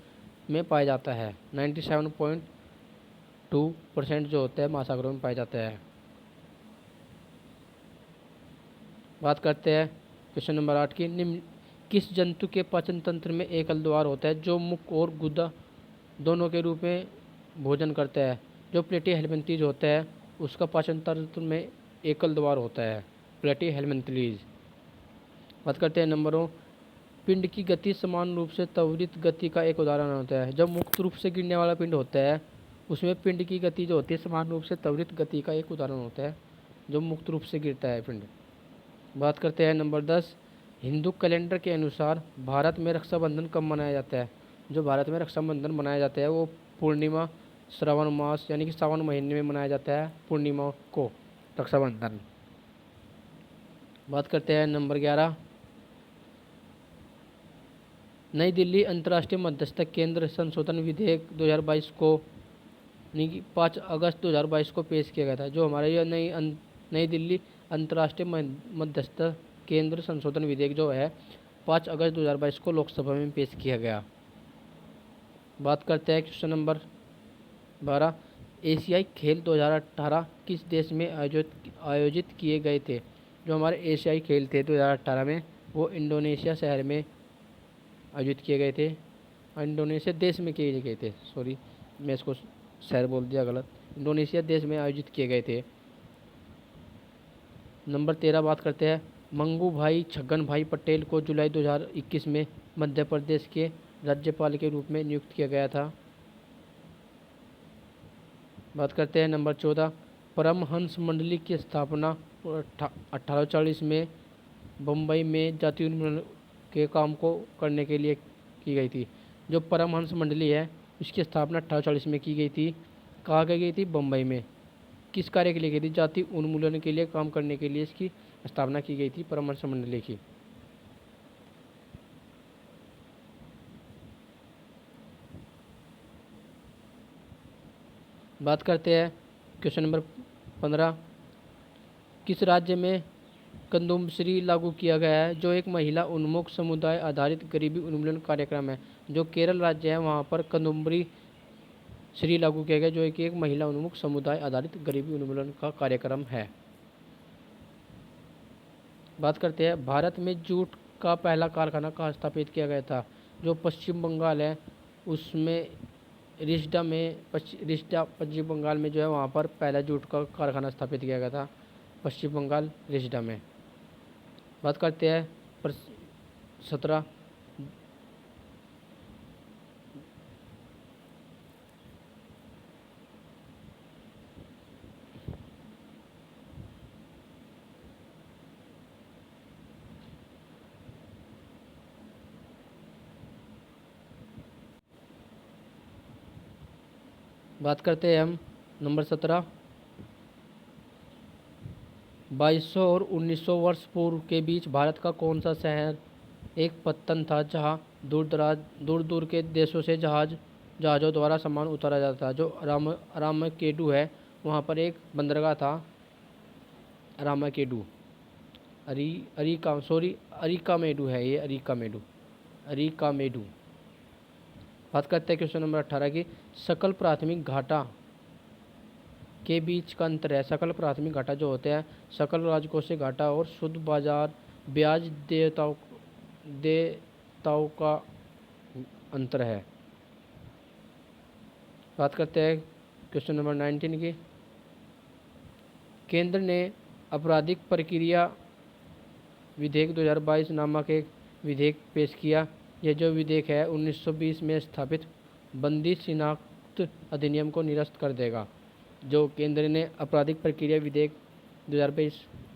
में पाया जाता है। 97.2% जो होता है महासागरों में पाया जाता है। बात करते हैं क्वेश्चन नंबर 8 की। निम्न किस जंतु के पाचन तंत्र में एकल द्वार होता है जो मुख और गुदा दोनों के रूप में भोजन करता है? जो प्लेटी हेलमिंथीज होता है उसका पाचन तंत्र में एकल द्वार होता है, प्लेटी हेलमिंथीज। बात करते हैं नंबरों। पिंड की गति समान रूप से त्वरित गति का एक उदाहरण होता है। जब मुक्त रूप से गिरने वाला पिंड होता है उसमें पिंड की गति जो होती है समान रूप से त्वरित गति का एक उदाहरण होता है जो मुक्त रूप से गिरता है पिंड। बात करते हैं नंबर 10, हिंदू कैलेंडर के अनुसार भारत में रक्षाबंधन कब मनाया जाता है? जो भारत में रक्षाबंधन मनाया जाता है वो पूर्णिमा श्रावण मास यानी कि सावन महीने में मनाया जाता है पूर्णिमा को रक्षाबंधन। बात करते हैं नंबर 11, नई दिल्ली अंतर्राष्ट्रीय मध्यस्थता केंद्र संशोधन विधेयक 2022 को 5 अगस्त 2022 को पेश किया गया था। जो हमारे यह नई दिल्ली अंतर्राष्ट्रीय मध्यस्थता केंद्र संशोधन विधेयक जो है 5 अगस्त 2022 को लोकसभा में पेश किया गया। बात करते हैं क्वेश्चन नंबर 12, एशियाई खेल 2018 किस देश में आयोजित किए गए थे? जो हमारे एशियाई खेल थे 2018 में वो इंडोनेशिया शहर में आयोजित किए गए थे। इंडोनेशिया देश में किए गए थे, सॉरी मैं इसको शहर बोल दिया गलत, इंडोनेशिया देश में आयोजित किए गए थे। नंबर 13 बात करते हैं, मंगू भाई छगन भाई पटेल को जुलाई 2021 में मध्य प्रदेश के राज्यपाल के रूप में नियुक्त किया गया था। बात करते हैं नंबर 14, परमहंस मंडली की स्थापना 1840 में बम्बई में जातीय उन्मूलन के काम को करने के लिए की गई थी। जो परमहंस मंडली है उसकी स्थापना 1840 में की गई थी। कहाँ की गई थी? बम्बई में। किस कार्य के लिए की थी? जातीय उन्मूलन के लिए काम करने के लिए इसकी स्थापना की गई थी परमहंस मंडली की। बात करते हैं क्वेश्चन नंबर 15, किस राज्य में कंदुमश्री लागू किया गया है? जो एक महिला उन्मुख समुदाय आधारित गरीबी उन्मूलन कार्यक्रम है। जो केरल राज्य है वहाँ पर कंदुमश्री श्री लागू किया गया जो एक महिला उन्मुख समुदाय आधारित गरीबी उन्मूलन का कार्यक्रम है। बात करते हैं, भारत में जूट का पहला कारखाना कहाँ स्थापित किया गया था? जो पश्चिम बंगाल है उसमें रिष्डा पश्चिम बंगाल में जो है वहाँ पर पहला जूट का कारखाना स्थापित किया गया था, पश्चिम बंगाल रिष्डा में। बात करते हैं 17, बात करते हैं हम नंबर 17, 2200 और 1900 वर्ष पूर्व के बीच भारत का कौन सा शहर एक पत्तन था जहां दूर दूर के देशों से जहाज़ों द्वारा सामान उतारा जाता था? जो रामाकेडू है वहां पर एक बंदरगाह था रामाकेडू। अरिकामेडू है ये, अरिकामेडू। बात करते हैं क्वेश्चन नंबर 18 की, सकल प्राथमिक घाटा के बीच का अंतर है। सकल प्राथमिक घाटा जो होते हैं सकल राजकोषीय घाटा और शुद्ध बाजार ब्याज देयताओं का अंतर है। बात करते हैं क्वेश्चन नंबर 19 की, केंद्र ने आपराधिक प्रक्रिया विधेयक 2022 नामक एक विधेयक पेश किया। यह जो विधेयक है 1920 में स्थापित बंदी शिनाख्त अधिनियम को निरस्त कर देगा। जो केंद्र ने आपराधिक प्रक्रिया विधेयक 2022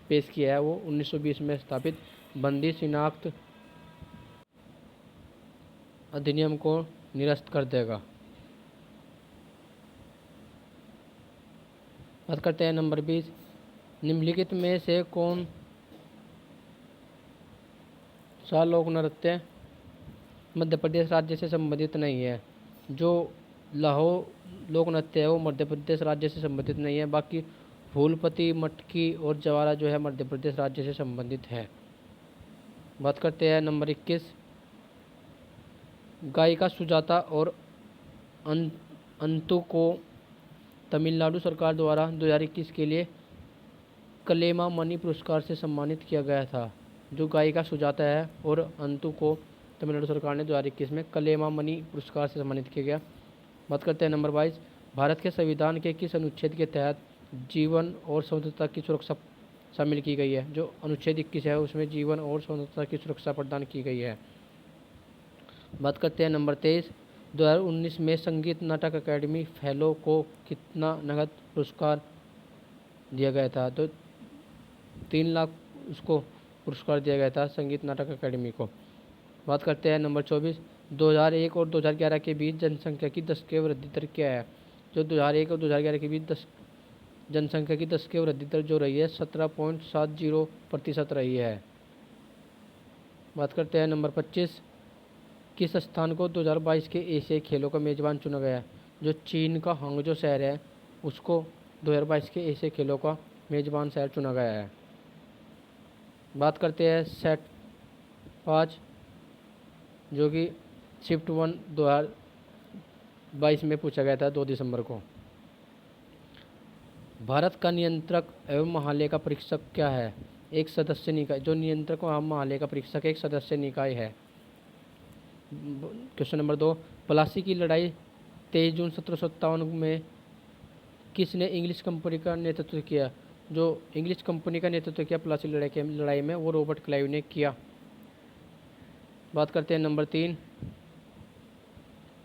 पेश किया है वो 1920 में स्थापित बंदी शिनाख्त अधिनियम को निरस्त कर देगा। बात करते हैं नंबर 20, निम्नलिखित में से कौन सा लोक नृत्य मध्य प्रदेश राज्य से संबंधित नहीं है। जो लाहौर लोक नृत्य है वो मध्य प्रदेश राज्य से संबंधित नहीं है, बाकी फूलपति, मटकी और जवारा जो है मध्य प्रदेश राज्य से संबंधित है। बात करते हैं नंबर 21, गायिका सुजाता और अंतु को तमिलनाडु सरकार द्वारा 2021 के लिए कलेमा मणि पुरस्कार से सम्मानित किया गया था। जो गायिका सुजाता है और अंतु को तमिलनाडु सरकार ने 2021 में कलेमा मणि पुरस्कार से सम्मानित किया गया। बात करते हैं नंबर 22, भारत के संविधान के किस अनुच्छेद के तहत जीवन और स्वतंत्रता की सुरक्षा शामिल की गई है। जो अनुच्छेद 21 है उसमें जीवन और स्वतंत्रता की सुरक्षा प्रदान की गई है। बात करते हैं नंबर 23, 2019 में संगीत नाटक अकादमी फेलो को कितना नगद पुरस्कार दिया गया था। तो 3 लाख उसको पुरस्कार दिया गया था संगीत नाटक अकादमी को। बात करते हैं नंबर 24, 2001 और 2011 के बीच जनसंख्या की दशकीय वृद्धि दर क्या है। जो 2001 और 2011 के बीच जनसंख्या की दशकीय वृद्धि दर जो रही है 17.70% रही है। बात करते हैं नंबर 25, किस स्थान को 2022 के एशियाई खेलों का मेज़बान चुना गया है। जो चीन का हांगजो शहर है उसको 2022 के एशियाई खेलों का मेज़बान शहर चुना गया है। बात करते हैं सेट 5 जो कि शिफ्ट 1 2022 में पूछा गया था 2 दिसंबर को। भारत का नियंत्रक एवं महालेखा परीक्षक क्या है। एक सदस्य निकाय। जो नियंत्रक एवं महालेखा परीक्षक एक सदस्य निकाय है। क्वेश्चन नंबर 2, प्लासी की लड़ाई 23 जून 1757 में किसने इंग्लिश कंपनी का नेतृत्व किया। जो इंग्लिश कंपनी का नेतृत्व किया प्लासी लड़ाई में वो रॉबर्ट क्लाइव ने किया। बात करते हैं नंबर 3,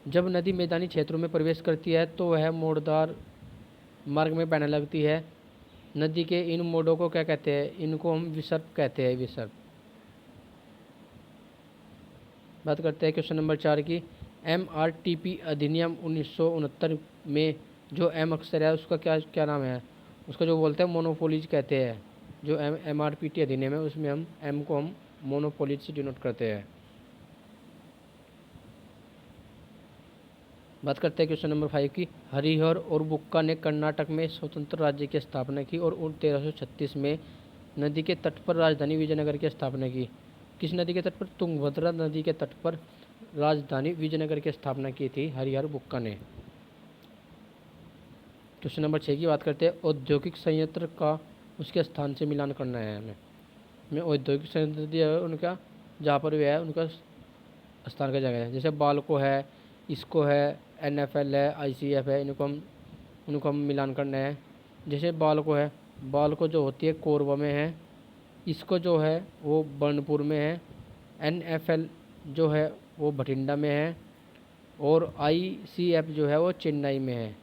जब नदी मैदानी क्षेत्रों में प्रवेश करती है तो वह मोड़दार मार्ग में बहने लगती है। नदी के इन मोड़ों को क्या कहते हैं। इनको हम विसर्प कहते हैं, विसर्प। बात करते हैं क्वेश्चन नंबर 4 की, MRTP अधिनियम 1969 में जो एम अक्षर है उसका क्या नाम है। उसका जो बोलते हैं मोनोपोलीज कहते हैं। जो MRPT अधिनियम है उसमें हम एम को हम मोनोपोलीज से डिनोट करते हैं। बात करते हैं क्वेश्चन नंबर 5 की, हरिहर और बुक्का ने कर्नाटक में स्वतंत्र राज्य की स्थापना की और 1336 में नदी के तट पर राजधानी विजयनगर की स्थापना की। किस नदी के तट पर। तुंगभद्रा नदी के तट पर राजधानी विजयनगर की स्थापना की थी हरिहर बुक्का ने। क्वेश्चन नंबर 6 की बात करते हैं, औद्योगिक संयंत्र का उसके स्थान से मिलान करना है हमें औद्योगिक संयंत्र दिया है उनका जहाँ पर वह है उनका स्थान का जगह है। जैसे बाल्को है, इसको है, NFL है, ICF है, उनको हम मिलान करना है। जैसे बाल्को है, बाल्को जो होती है कोरबा में है, इसको जो है वो बर्नपुर में है, NFL जो है वो भटिंडा में है और ICF जो है वो चेन्नई में है।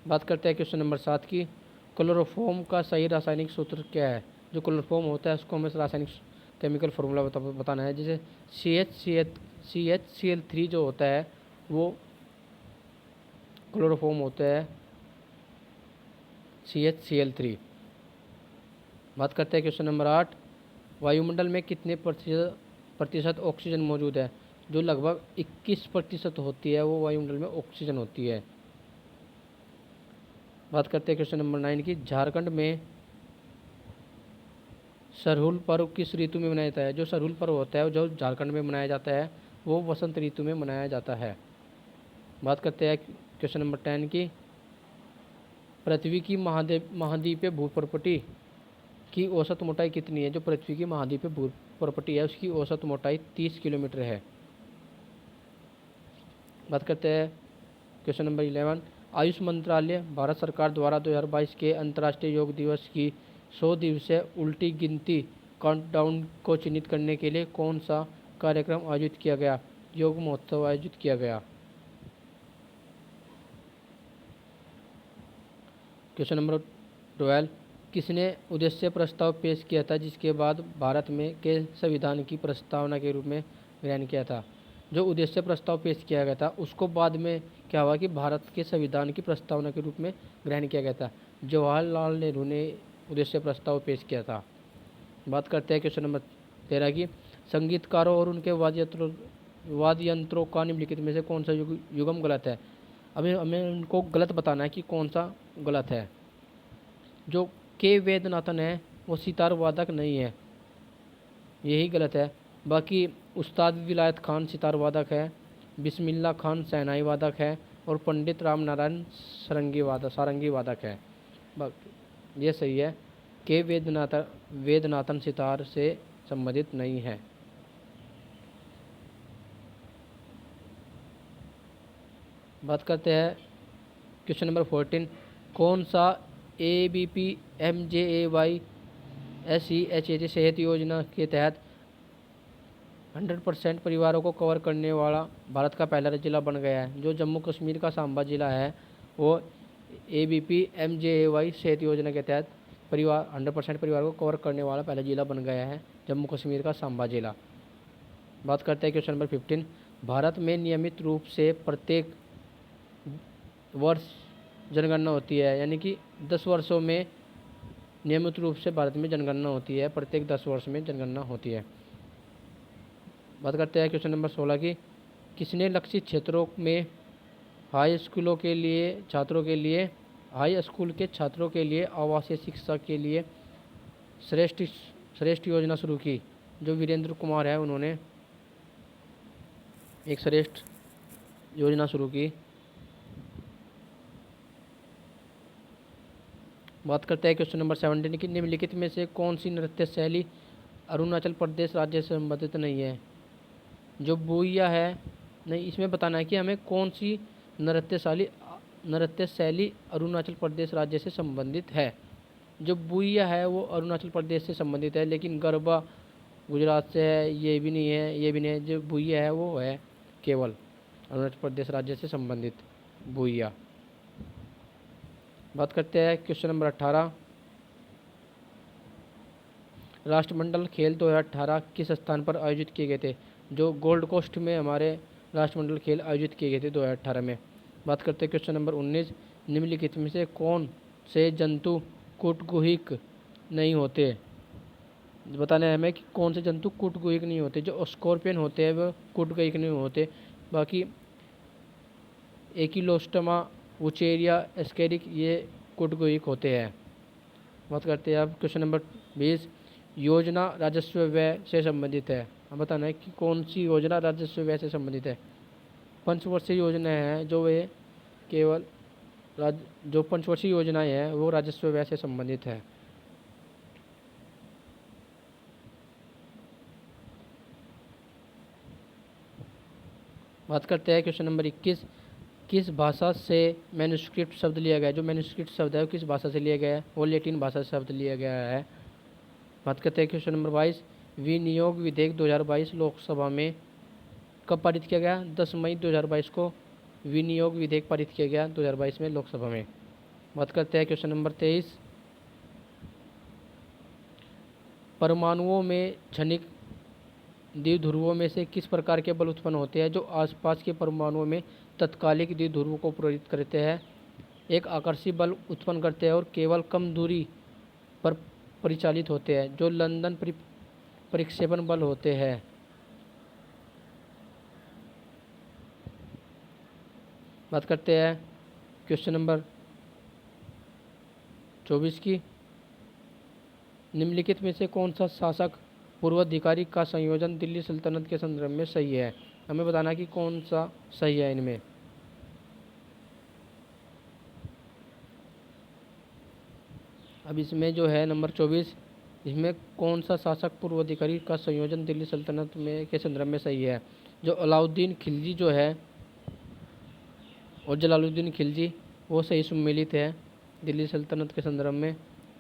बात करते हैं क्वेश्चन नंबर 7 की, क्लोरोफॉर्म का सही रासायनिक सूत्र क्या है। जो क्लोरोफॉर्म होता है उसको हमें रासायनिक केमिकल फार्मूला बताना है। जैसे CHCl3 जो होता है वो क्लोरोफॉर्म होता है CHCl3। बात करते हैं क्वेश्चन नंबर 8, वायुमंडल में कितने प्रतिशत ऑक्सीजन मौजूद है। जो लगभग 21% होती है वो वायुमंडल में ऑक्सीजन होती है। बात करते हैं क्वेश्चन नंबर 9 की, झारखंड में सरहुल पर्व किस ऋतु में मनाया जाता है। जो सरहुल पर्व होता है जो झारखंड में मनाया जाता है वो वसंत ऋतु में मनाया जाता है। बात करते हैं क्वेश्चन नंबर 10 की, पृथ्वी की महाद्वीपीय भूप्रपटी की औसत मोटाई कितनी है। जो पृथ्वी की महाद्वीपीय भूप्रपटी है उसकी औसत मोटाई 30 किलोमीटर है। बात करते हैं क्वेश्चन नंबर 11, आयुष मंत्रालय भारत सरकार द्वारा 2022 के अंतर्राष्ट्रीय योग दिवस की 100 दिवसीय उल्टी गिनती काउंटडाउन को चिन्हित करने के लिए कौन सा कार्यक्रम आयोजित किया गया। योग महोत्सव आयोजित किया गया। क्वेश्चन नंबर 12, किसने उद्देश्य प्रस्ताव पेश किया था जिसके बाद भारत में के संविधान की प्रस्तावना के रूप में ग्रहण किया था? जो उद्देश्य प्रस्ताव पेश किया गया था उसको बाद में क्या हुआ कि भारत के संविधान की प्रस्तावना के रूप में ग्रहण किया गया था। जवाहरलाल नेहरू ने उद्देश्य प्रस्ताव पेश किया था। बात करते हैं क्वेश्चन नंबर 13 की। संगीतकारों और उनके वाद्य यंत्रों का निम्नलिखित में से कौन सा युगम गलत है? अभी हमें उनको गलत बताना है कि कौन सा गलत है। जो के वेदनाथन है वो सितार वादक नहीं है, यही गलत है। बाकी उस्ताद विलायत खान सितार वादक है, बिस्मिल्लाह खान शहनाई वादक है और पंडित राम नारायण सारंगी वादक है। ये सही है। के वेदनाथन सितार से संबंधित नहीं है। बात करते हैं क्वेश्चन नंबर 14। कौन सा ABP MJAY SEHAT सेहत योजना के तहत 100% परिवारों को कवर करने वाला भारत का पहला जिला बन गया है? जो जम्मू कश्मीर का सांबा जिला है वो ABP MJAY सेहत योजना के तहत 100% परिवार को कवर करने वाला पहला जिला बन गया है, जम्मू कश्मीर का सांबा जिला। बात करते हैं क्वेश्चन नंबर 15। भारत में नियमित रूप से प्रत्येक वर्ष जनगणना होती है, यानी कि 10 वर्षों में नियमित रूप से भारत में जनगणना होती है, प्रत्येक 10 वर्ष में जनगणना होती है। बात करते हैं क्वेश्चन नंबर 16 की। किसने लक्षित क्षेत्रों में हाई स्कूल के छात्रों के लिए आवासीय शिक्षा के लिए श्रेष्ठ योजना शुरू की? जो वीरेंद्र कुमार है उन्होंने एक श्रेष्ठ योजना शुरू की। बात करते हैं क्वेश्चन नंबर 17 की। निम्नलिखित में से कौन सी नृत्य शैली अरुणाचल प्रदेश राज्य से संबंधित नहीं है? जो बुइया है, नहीं, इसमें बताना है कि हमें कौन सी नृत्य शैली अरुणाचल प्रदेश राज्य से संबंधित है। जो बुइया है वो अरुणाचल प्रदेश से संबंधित है, लेकिन गरबा गुजरात से है, ये भी नहीं है। जो बुइया है वो है केवल अरुणाचल प्रदेश राज्य से संबंधित बुइया। बात करते हैं क्वेश्चन नंबर 18। राष्ट्रमंडल खेल 2018 किस स्थान पर आयोजित किए गए थे? जो गोल्ड कोस्ट में हमारे राष्ट्रमंडल खेल आयोजित किए गए थे 2018 में। बात करते हैं क्वेश्चन नंबर 19। निम्नलिखित में से कौन से जंतु कूटगुहिक नहीं होते? बताना है हमें कि कौन से जंतु कूटगुहिक नहीं होते। जो स्कॉर्पियन होते हैं वो कूटगुहिक नहीं होते। बाकी एकिलोस्टोमा, वुचेरिया, एस्केरिक ये कूटगुहिक होते हैं। बात करते हैं अब क्वेश्चन नंबर 20। योजना राजस्व व्यय से संबंधित है। हम बताना है कि कौन सी योजना राजस्व व्यय से संबंधित है। पंचवर्षीय योजना है जो वे केवल जो पंचवर्षीय योजनाएं हैं वो राजस्व व्यय से संबंधित है। बात करते हैं क्वेश्चन नंबर 21। किस भाषा से मैन्युस्क्रिप्ट शब्द लिया गया है? जो मैन्युस्क्रिप्ट शब्द है वो किस भाषा से लिया गया है? वो लैटिन भाषा से शब्द लिया गया है। बात करते हैं क्वेश्चन नंबर 22। विनियोग विधेयक 2022 लोकसभा में कब पारित किया गया? 10 मई 2022 को विनियोग विधेयक पारित किया गया 2022 में लोकसभा में। बात करते हैं क्वेश्चन नंबर 23। परमाणुओं में क्षणिक द्विध्रुवों में से किस प्रकार के बल उत्पन्न होते हैं जो आसपास के परमाणुओं में तत्कालिक द्विध्रुव को प्रेरित करते हैं? एक आकर्षी बल उत्पन्न करते हैं और केवल कम दूरी पर परिचालित होते हैं, जो लंदन परिक्षेपण बल होते हैं। बात करते हैं क्वेश्चन नंबर 24 की। निम्नलिखित में से कौन सा शासक पूर्वाधिकारी का संयोजन दिल्ली सल्तनत के संदर्भ में सही है? हमें बताना कि कौन सा सही है इनमें। अब इसमें जो है नंबर 24, इसमें कौन सा शासक पूर्वाधिकारी का संयोजन दिल्ली सल्तनत में के संदर्भ में सही है? जो अलाउद्दीन खिलजी जो है और जलालुद्दीन खिलजी वो सही सम्मिलित है दिल्ली सल्तनत के संदर्भ में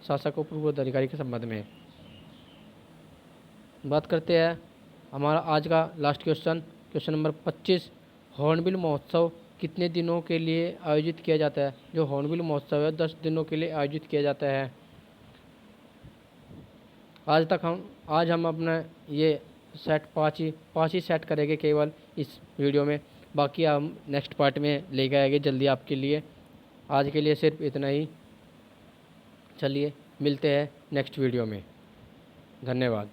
शासक और पूर्वाधिकारी के संबंध में। बात करते हैं हमारा आज का लास्ट क्वेश्चन नंबर 25। हॉर्नबिल महोत्सव कितने दिनों के लिए आयोजित किया जाता है? जो हॉर्नबिल महोत्सव है 10 दिनों के लिए आयोजित किया जाता है। आज हम अपना ये सेट पाँच ही सेट करेंगे केवल इस वीडियो में, बाकी हम नेक्स्ट पार्ट में लेके आएंगे जल्दी आपके लिए। आज के लिए सिर्फ इतना ही। चलिए मिलते हैं नेक्स्ट वीडियो में। धन्यवाद।